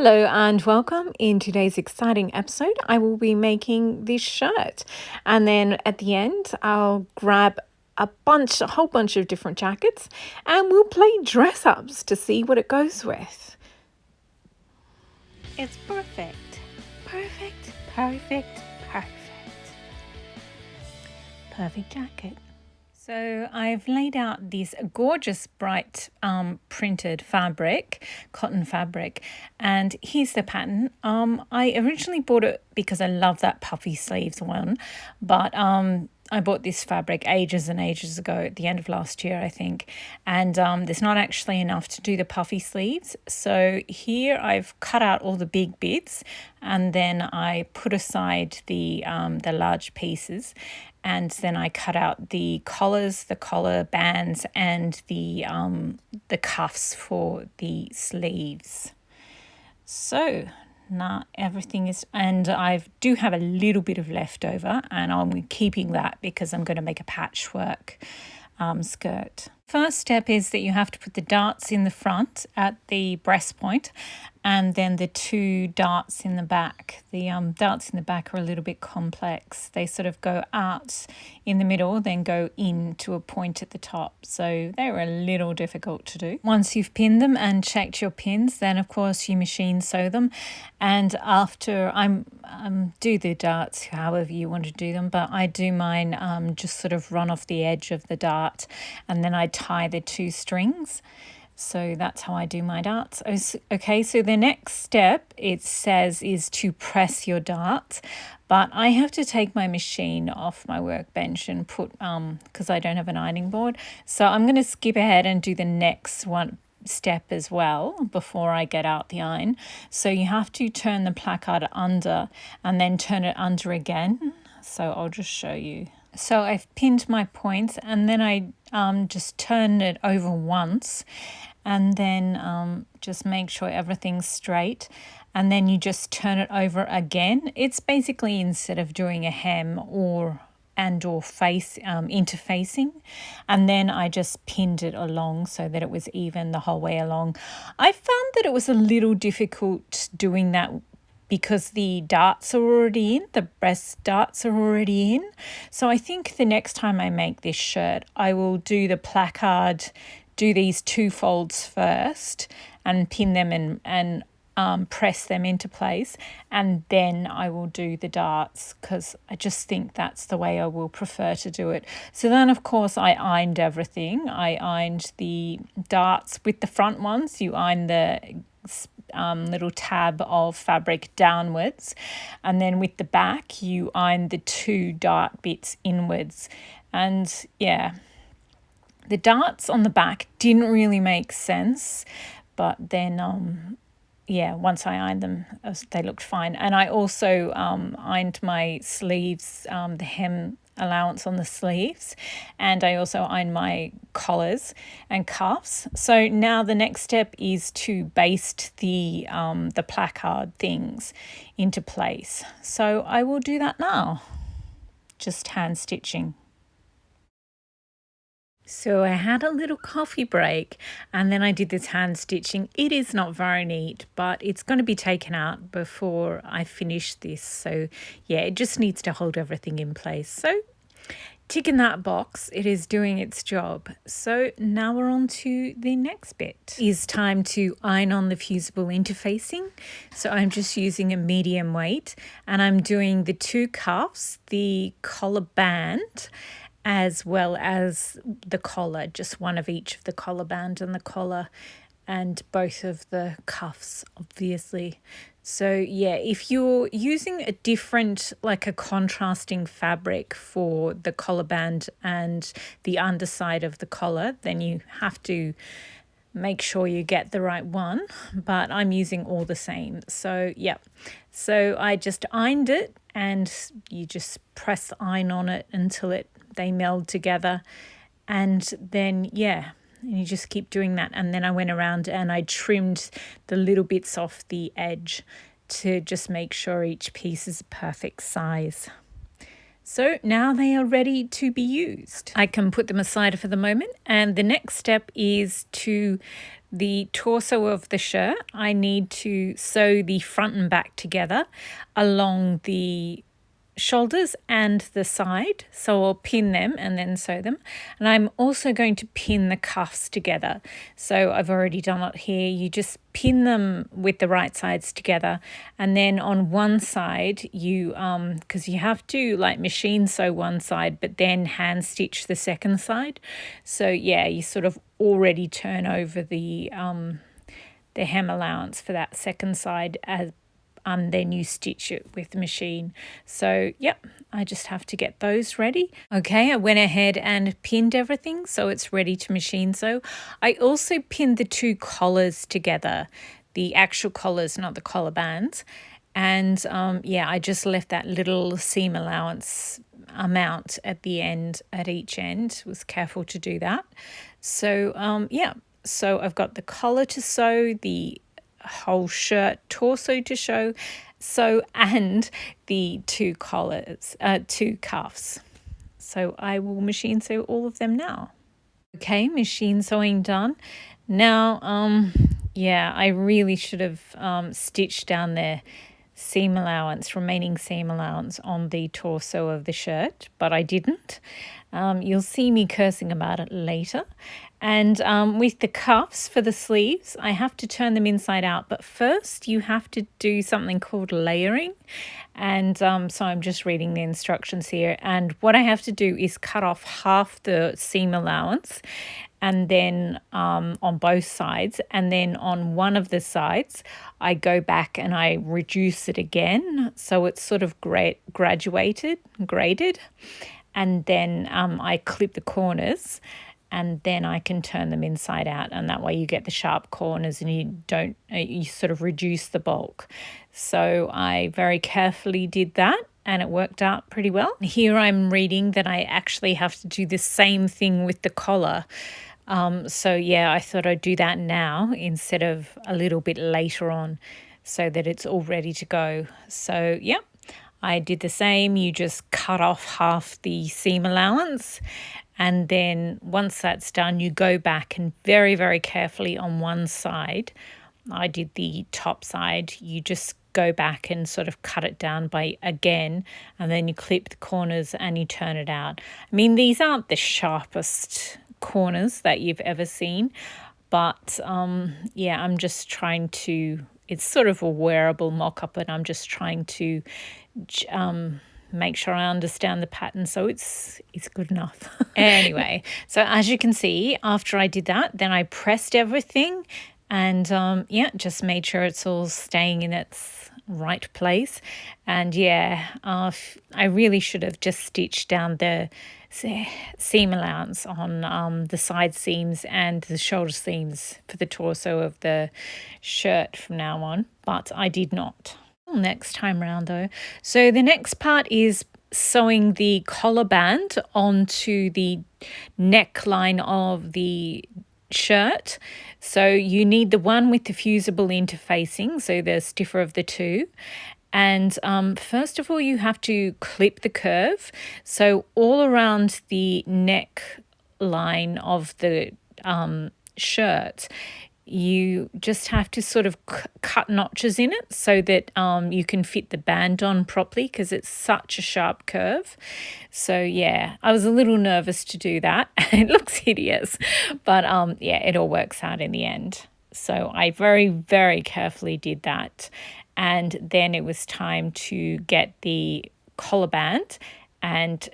Hello and welcome. In today's exciting episode, I will be making this shirt. And then at the end, I'll grab a whole bunch of different jackets and we'll play dress ups to see what it goes with. It's perfect. Perfect, perfect, perfect. Perfect jacket. So I've laid out this gorgeous bright printed fabric, cotton fabric, and here's the pattern. I originally bought it because I love that puffy sleeves one, but I bought this fabric ages and ages ago at the end of last year, I think, and there's not actually enough to do the puffy sleeves. So here I've cut out all the big bits and then I put aside the large pieces, and then I cut out the collars, the collar bands, and the cuffs for the sleeves. So now everything is, and I do have a little bit of leftover, and I'm keeping that because I'm going to make a patchwork skirt. First step is that you have to put the darts in the front at the breast point, and then the two darts in the back. The darts in the back are a little bit complex. They sort of go out in the middle, then go in to a point at the top. So they're a little difficult to do. Once you've pinned them and checked your pins, then of course you machine sew them. And after do the darts however you want to do them, but I do mine just sort of run off the edge of the dart, and then I tie the two strings. So that's how I do my darts. Okay, so the next step, it says, is to press your dart. But I have to take my machine off my workbench and put, because I don't have an ironing board. So I'm going to skip ahead and do the next one step as well before I get out the iron. So you have to turn the placard under and then turn it under again. So I'll just show you. So I've pinned my points and then I just turn it over once, and then just make sure everything's straight, and then you just turn it over again. It's basically, instead of doing a hem or face interfacing, and then I just pinned it along so that it was even the whole way along. I found that it was a little difficult doing that because the darts are already in, the breast darts are already in. So I think the next time I make this shirt, I will do the placard, do these two folds first and pin them and press them into place, and then I will do the darts because I just think that's the way I will prefer to do it. So then of course I ironed everything. I ironed the darts with the front ones. You iron the little tab of fabric downwards, and then with the back you iron the two dart bits inwards. And yeah, the darts on the back didn't really make sense, but then once I ironed them, they looked fine. And I also ironed my sleeves, the hem allowance on the sleeves, and I also ironed my collars and cuffs. So now the next step is to baste the placard things into place. So I will do that now, just hand stitching. So I had a little coffee break and then I did this hand stitching. It is not very neat, but it's going to be taken out before I finish this. So yeah, it just needs to hold everything in place. So tick in that box, it is doing its job. So now we're on to the next bit. It's time to iron on the fusible interfacing. So I'm just using a medium weight and I'm doing the two cuffs, the collar band, as well as the collar, just one of each of the collar band and the collar, and both of the cuffs, obviously. So yeah, if you're using a different, like a contrasting fabric for the collar band and the underside of the collar, then you have to make sure you get the right one, but I'm using all the same. So yeah, so I just ironed it, and you just press iron on it until they meld together, and then yeah, and you just keep doing that. And then I went around and I trimmed the little bits off the edge to just make sure each piece is a perfect size. So now they are ready to be used. I can put them aside for the moment, and the next step is to the torso of the shirt, I need to sew the front and back together along the shoulders and the side. So I'll pin them and then sew them. And I'm also going to pin the cuffs together. So I've already done it here. You just pin them with the right sides together, and then on one side you because you have to like machine sew one side but then hand stitch the second side. So yeah, you sort of already turn over the hem allowance for that second side as then you stitch it with the machine. So yep, I just have to get those ready. Okay, I went ahead and pinned everything so it's ready to machine sew. I also pinned the two collars together, the actual collars, not the collar bands. And yeah, I just left that little seam allowance amount at the end, at each end. Was careful to do that. So yeah, so I've got the collar to sew, the whole shirt torso to sew, and the two cuffs. So I will machine sew all of them now. Okay, machine sewing done. Now, yeah, I really should have stitched down the remaining seam allowance on the torso of the shirt, but I didn't. You'll see me cursing about it later. And with the cuffs for the sleeves, I have to turn them inside out. But first, you have to do something called layering. And so I'm just reading the instructions here. And what I have to do is cut off half the seam allowance, and then on both sides. And then on one of the sides, I go back and I reduce it again. So it's sort of graded. And then I clip the corners, and then I can turn them inside out, and that way you get the sharp corners and you sort of reduce the bulk. So I very carefully did that, and it worked out pretty well. Here I'm reading that I actually have to do the same thing with the collar. So yeah, I thought I'd do that now instead of a little bit later on, so that it's all ready to go. So yeah, I did the same. You just cut off half the seam allowance, and then once that's done, you go back and very, very carefully on one side. I did the top side. You just go back and sort of cut it down again, and then you clip the corners and you turn it out. I mean, these aren't the sharpest corners that you've ever seen, but yeah, I'm just trying to, it's sort of a wearable mock-up, and I'm just trying to make sure I understand the pattern so it's good enough. Anyway, so as you can see, after I did that, then I pressed everything, and yeah, just made sure it's all staying in its right place. And yeah, I really should have just stitched down the seam allowance on the side seams and the shoulder seams for the torso of the shirt from now on, but I did not. Next time round though. So the next part is sewing the collar band onto the neckline of the shirt. So you need the one with the fusible interfacing, so the stiffer of the two. And first of all, you have to clip the curve. So all around the neck line of the shirt, you just have to sort of cut notches in it so that you can fit the band on properly, because it's such a sharp curve. So yeah, I was a little nervous to do that. It looks hideous, but yeah, it all works out in the end. So I very, very carefully did that. And then it was time to get the collar band and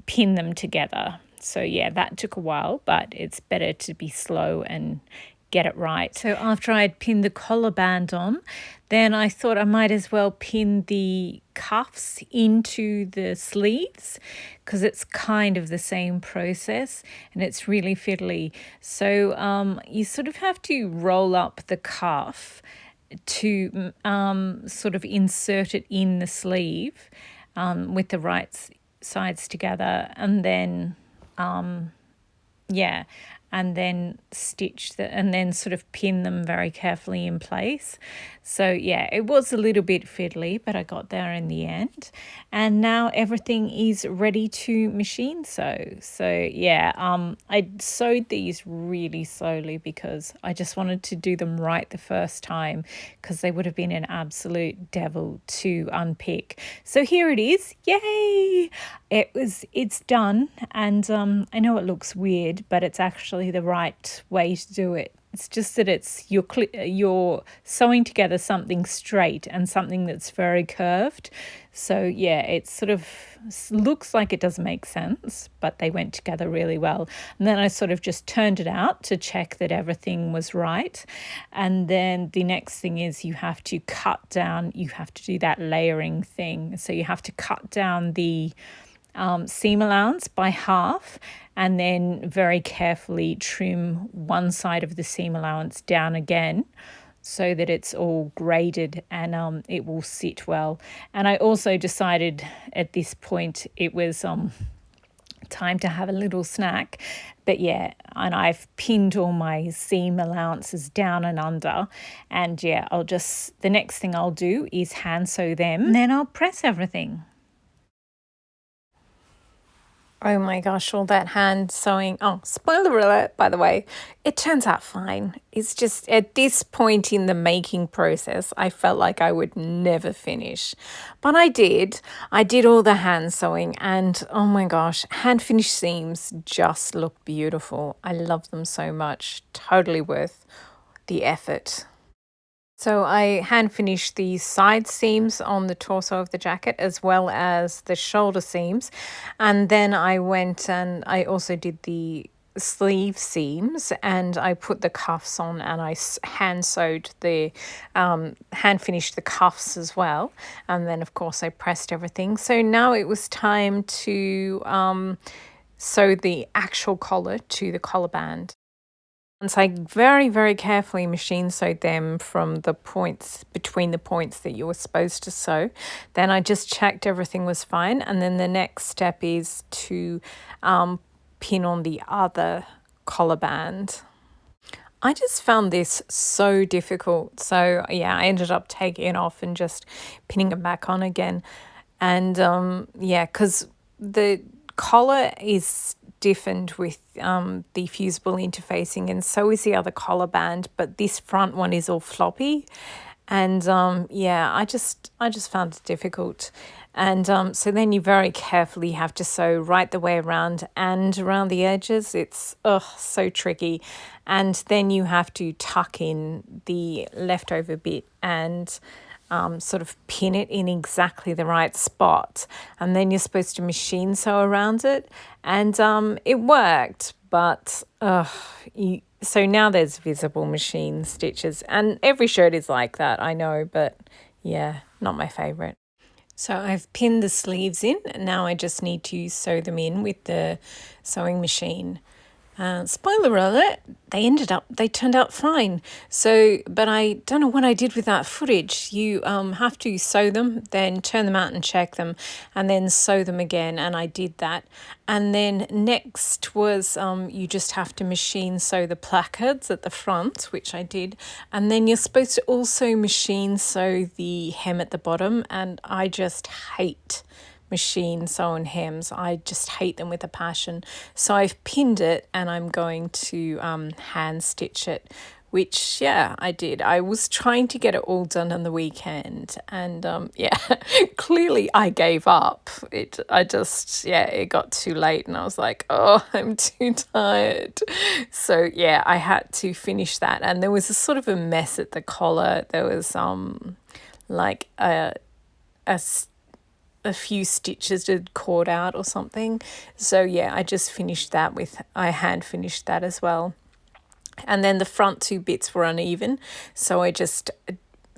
pin them together. So yeah, that took a while, but it's better to be slow and get it right. So after I had pinned the collar band on, then I thought I might as well pin the cuffs into the sleeves, because it's kind of the same process and it's really fiddly. So you sort of have to roll up the cuff to sort of insert it in the sleeve with the right sides together, and then yeah, and then and then sort of pin them very carefully in place. So yeah, it was a little bit fiddly, but I got there in the end. And now everything is ready to machine sew. So yeah, I sewed these really slowly because I just wanted to do them right the first time, because they would have been an absolute devil to unpick. So here it is. Yay! It's done, and I know it looks weird, but it's actually the right way to do it. It's just that you're sewing together something straight and something that's very curved. So yeah, it sort of looks like it doesn't make sense, but they went together really well. And then I sort of just turned it out to check that everything was right. And then the next thing is you have to cut down, you have to do that layering thing. So you have to cut down the seam allowance by half, and then very carefully trim one side of the seam allowance down again so that it's all graded and it will sit well. And I also decided at this point it was time to have a little snack. But yeah, and I've pinned all my seam allowances down and under, and yeah, the next thing I'll do is hand sew them, and then I'll press everything. Oh my gosh, all that hand sewing. Oh, spoiler alert, by the way, it turns out fine. It's just at this point in the making process, I felt like I would never finish. But I did. I did all the hand sewing, and oh my gosh, hand finished seams just look beautiful. I love them so much. Totally worth the effort. So I hand finished the side seams on the torso of the jacket as well as the shoulder seams. And then I went and I also did the sleeve seams, and I put the cuffs on, and I hand sewed hand finished the cuffs as well. And then of course I pressed everything. So now it was time to sew the actual collar to the collar band. Once I very, very carefully machine sewed them from the points, between the points that you were supposed to sew, then I just checked everything was fine. And then the next step is to pin on the other collar band. I just found this so difficult. So yeah, I ended up taking it off and just pinning it back on again. And yeah, because the collar is stiffened with the fusible interfacing, and so is the other collar band, but this front one is all floppy. And yeah, I just found it difficult. And so then you very carefully have to sew right the way around and around the edges. It's so tricky. And then you have to tuck in the leftover bit and sort of pin it in exactly the right spot. And then you're supposed to machine sew around it. And it worked, but so now there's visible machine stitches. And every shirt is like that, I know, but yeah, not my favourite. So I've pinned the sleeves in, and now I just need to sew them in with the sewing machine. Spoiler alert, they turned out fine. So, but I don't know what I did with that footage. You have to sew them, then turn them out and check them, and then sew them again, and I did that. And then next was you just have to machine sew the placards at the front, which I did, and then you're supposed to also machine sew the hem at the bottom, and I just hate machine sewn hems. I just hate them with a passion. So I've pinned it, and I'm going to hand stitch it, which yeah, I did. I was trying to get it all done on the weekend, and yeah, clearly I gave up. It got too late, and I was like, oh, I'm too tired. So yeah, I had to finish that, and there was a sort of a mess at the collar. There was like a few stitches had caught out or something. So yeah, I hand finished that as well. And then the front two bits were uneven, so I just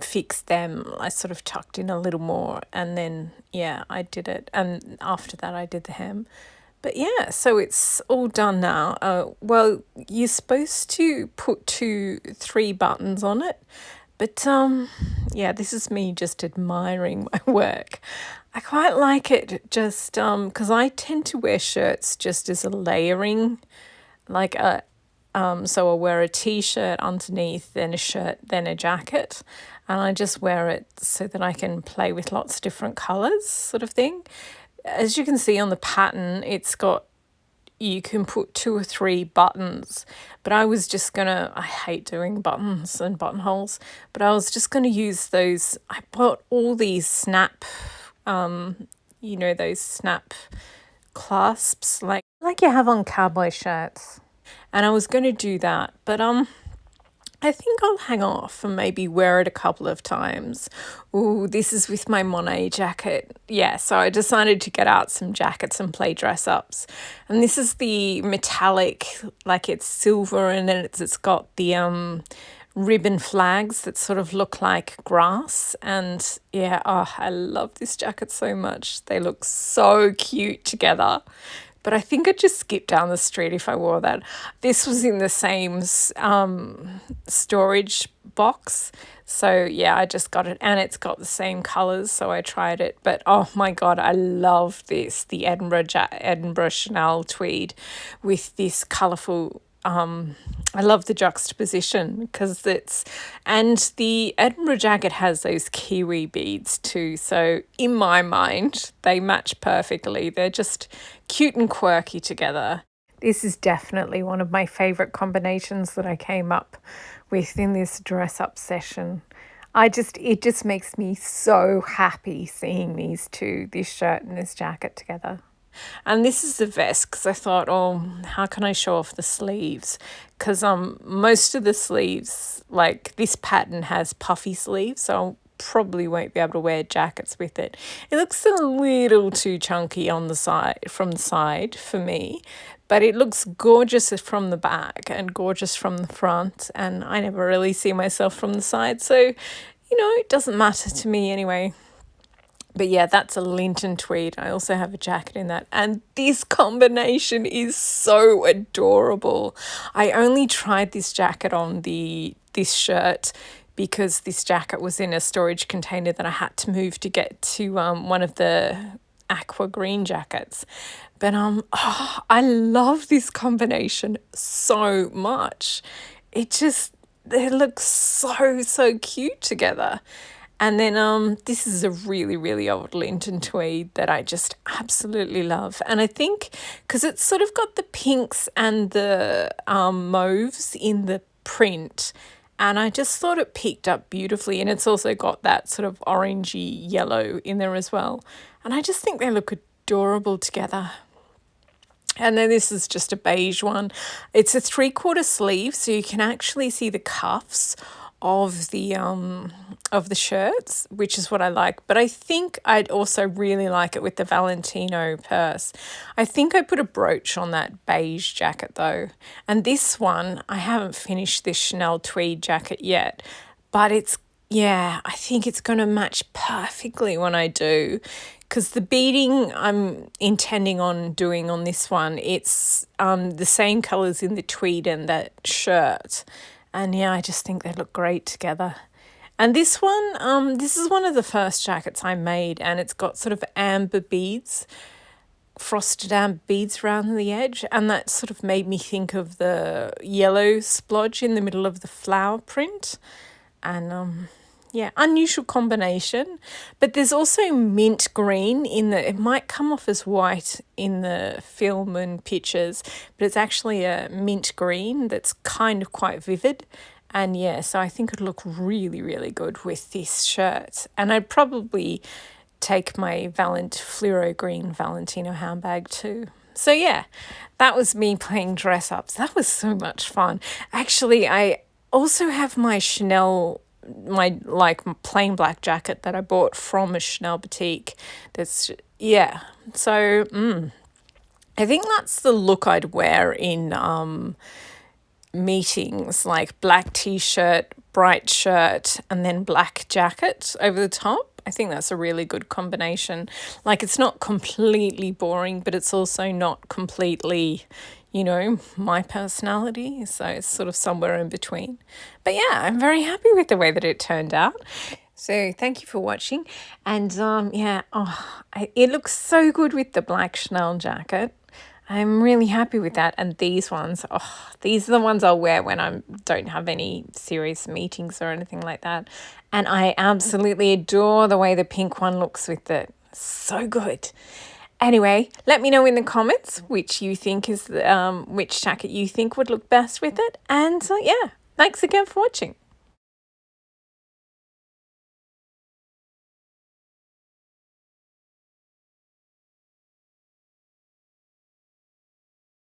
fixed them. I sort of tucked in a little more, and then yeah, I did it. And after that I did the hem. But yeah, so it's all done now. Well, you're supposed to put 3 buttons on it, but yeah, this is me just admiring my work. I quite like it just because I tend to wear shirts just as a layering, like So I'll wear a t-shirt underneath, then a shirt, then a jacket. And I just wear it so that I can play with lots of different colours, sort of thing. As you can see on the pattern, you can put 2 or 3 buttons, but I was just gonna, I hate doing buttons and buttonholes, but I was just gonna use those. I bought all these snap, those snap clasps, like you have on cowboy shirts. And I was gonna do that, but I think I'll hang off and maybe wear it a couple of times. Ooh, this is with my Monet jacket. Yeah, so I decided to get out some jackets and play dress ups. And this is the metallic, like it's silver, and then it's got the ribbon flags that sort of look like grass. And yeah, oh, I love this jacket so much. They look so cute together. But I think I'd just skip down the street if I wore that. This was in the same storage box. So yeah, I just got it, and it's got the same colours, so I tried it. But oh my God, I love this, the Edinburgh Chanel tweed with this colourful, I love the juxtaposition because and the Edinburgh jacket has those kiwi beads too. So in my mind, they match perfectly. They're just cute and quirky together. This is definitely one of my favourite combinations that I came up with in this dress up session. It just makes me so happy seeing these two, this shirt and this jacket together. And this is the vest because I thought, oh, how can I show off the sleeves? Because most of the sleeves, like this pattern has puffy sleeves, so I probably won't be able to wear jackets with it. It looks a little too chunky on the side, from the side for me, but it looks gorgeous from the back and gorgeous from the front, and I never really see myself from the side, so it doesn't matter to me anyway. But yeah, that's a Linton tweed. I also have a jacket in that. And this combination is so adorable. I only tried this jacket on this shirt because this jacket was in a storage container that I had to move to get to one of the aqua green jackets. But I love this combination so much. They look so cute together. And then this is a really, really old Linton tweed that I just absolutely love. And I think because it's sort of got the pinks and the mauves in the print, and I just thought it picked up beautifully. And it's also got that sort of orangey yellow in there as well. And I just think they look adorable together. And then this is just a beige one. It's a 3/4 sleeve, so you can actually see the cuffs of the shirts, which is what I like. But I think I'd also really like it with the Valentino purse. I think I put a brooch on that beige jacket though. And this one, I haven't finished this Chanel tweed jacket yet, but I think it's going to match perfectly when I do. Because the beading I'm intending on doing on this one, it's the same colours in the tweed and that shirt. And yeah, I just think they look great together. And this one, this is one of the first jackets I made, and it's got sort of amber beads, frosted amber beads around the edge, and that sort of made me think of the yellow splodge in the middle of the flower print. And unusual combination. But there's also mint green it might come off as white in the film and pictures, but it's actually a mint green that's kind of quite vivid. And yeah, so I think it'd look really, really good with this shirt. And I'd probably take my fluoro green Valentino handbag too. So yeah, that was me playing dress ups. That was so much fun. Actually, I also have my Chanel, my plain black jacket that I bought from a Chanel boutique. So I think that's the look I'd wear in meetings, like black t-shirt, bright shirt, and then black jacket over the top. I think that's a really good combination. Like, it's not completely boring, but it's also not completely, my personality. So it's sort of somewhere in between. But yeah, I'm very happy with the way that it turned out. So thank you for watching. And it looks so good with the black Chanel jacket. I'm really happy with that. And these ones, oh, these are the ones I'll wear when I don't have any serious meetings or anything like that. And I absolutely adore the way the pink one looks with it. So good. Anyway, let me know in the comments which you think is which jacket you think would look best with it. And yeah, thanks again for watching.